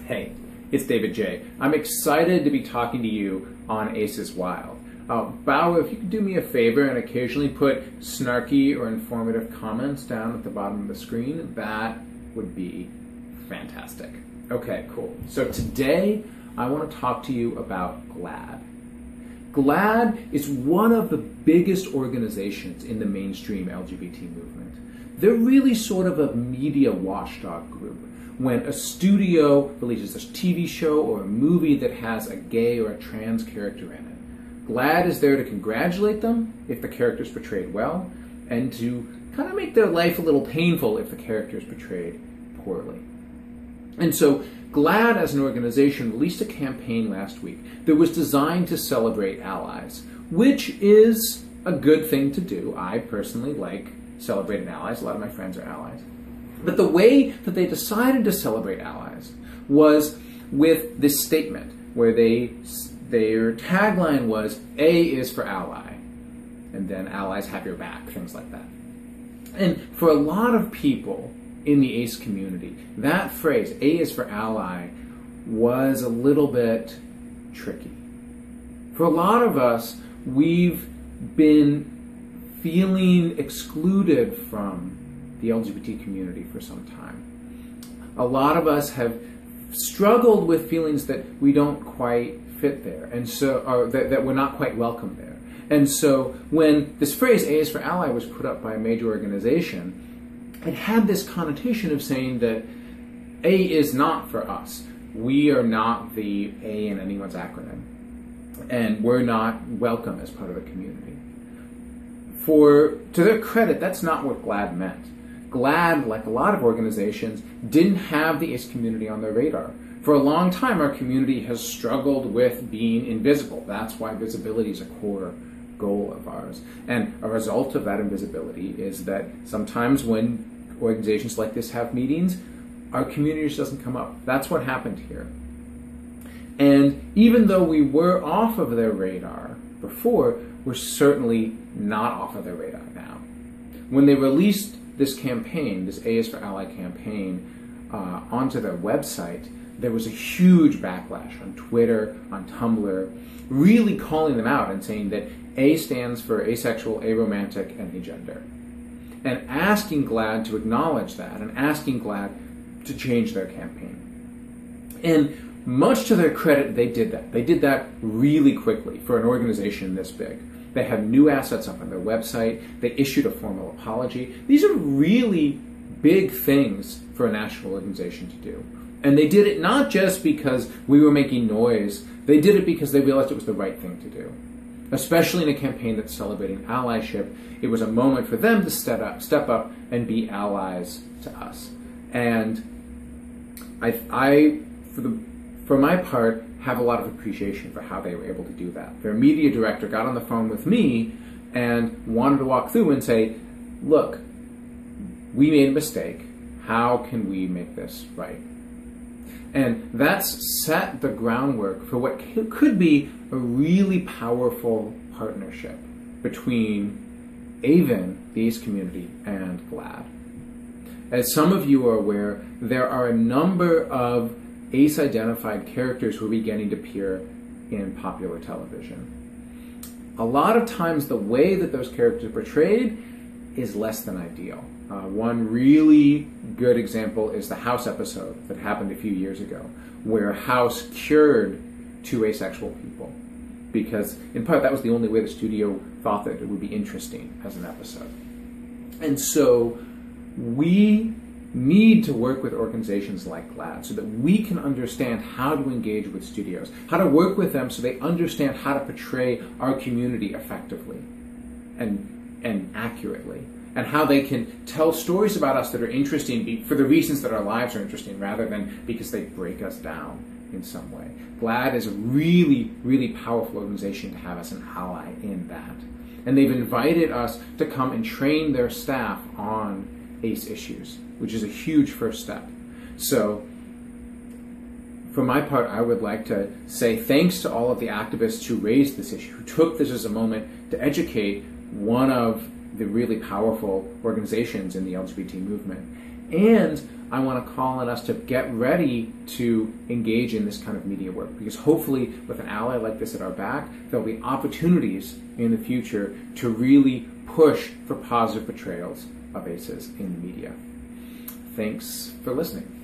Hey, it's David J. I'm excited to be talking to you on Aces Wild. Bao, if you could do me a favor and occasionally put snarky or informative comments down at the bottom of the screen, that would be fantastic. Okay, cool. So today I want to talk to you about GLAAD. GLAAD is one of the biggest organizations in the mainstream LGBT movement. They're really sort of a media watchdog group. When a studio releases a TV show or a movie that has a gay or a trans character in it, GLAAD is there to congratulate them if the character is portrayed well, and to kind of make their life a little painful if the character is portrayed poorly. And so GLAAD as an organization released a campaign last week that was designed to celebrate allies, which is a good thing to do. I personally like celebrating allies. A lot of my friends are allies. But the way that they decided to celebrate allies was with this statement where their tagline was, A is for ally, and then allies have your back, things like that. And for a lot of people in the ACE community, that phrase, A is for ally, was a little bit tricky. For a lot of us, we've been feeling excluded from the LGBT community for some time. A lot of us have struggled with feelings that we don't quite fit there, and so or that we're not quite welcome there. And so when this phrase A is for ally was put up by a major organization, it had this connotation of saying that A is not for us. We are not the A in anyone's acronym, and we're not welcome as part of the community. To their credit, that's not what GLAAD meant. GLAAD, like a lot of organizations, didn't have the ACE community on their radar. For a long time, our community has struggled with being invisible. That's why visibility is a core goal of ours. And a result of that invisibility is that sometimes when organizations like this have meetings, our community just doesn't come up. That's what happened here. And even though we were off of their radar before, we're certainly not off of their radar now. When they released this campaign, this A is for Ally campaign, onto their website, there was a huge backlash on Twitter, on Tumblr, really calling them out and saying that A stands for Asexual, Aromantic, and Agender. And asking GLAAD to acknowledge that, and asking GLAAD to change their campaign. And much to their credit, they did that. They did that really quickly for an organization this big. They had new assets up on their website. They issued a formal apology. These are really big things for a national organization to do. And they did it not just because we were making noise. They did it because they realized it was the right thing to do. Especially in a campaign that's celebrating allyship, it was a moment for them to step up and be allies to us. And for my part, have a lot of appreciation for how they were able to do that. Their media director got on the phone with me and wanted to walk through and say, look, we made a mistake. How can we make this right? And that's set the groundwork for what could be a really powerful partnership between AVEN, the ACE community, and GLAAD. As some of you are aware, there are a number of ACE-identified characters who are beginning to appear in popular television. A lot of times the way that those characters are portrayed is less than ideal. One really good example is the House episode that happened a few years ago, where House cured two asexual people, because in part that was the only way the studio thought that it would be interesting as an episode. And so we need to work with organizations like GLAAD so that we can understand how to engage with studios, how to work with them so they understand how to portray our community effectively and accurately, and how they can tell stories about us that are interesting for the reasons that our lives are interesting rather than because they break us down in some way. GLAAD is a really, really powerful organization to have as an ally in that. And they've invited us to come and train their staff on ACE issues, which is a huge first step. So for my part, I would like to say thanks to all of the activists who raised this issue, who took this as a moment to educate one of the really powerful organizations in the LGBT movement, And I want to call on us to get ready to engage in this kind of media work, because hopefully with an ally like this at our back, there'll be opportunities in the future to really push for positive portrayals of aces in the media. Thanks for listening.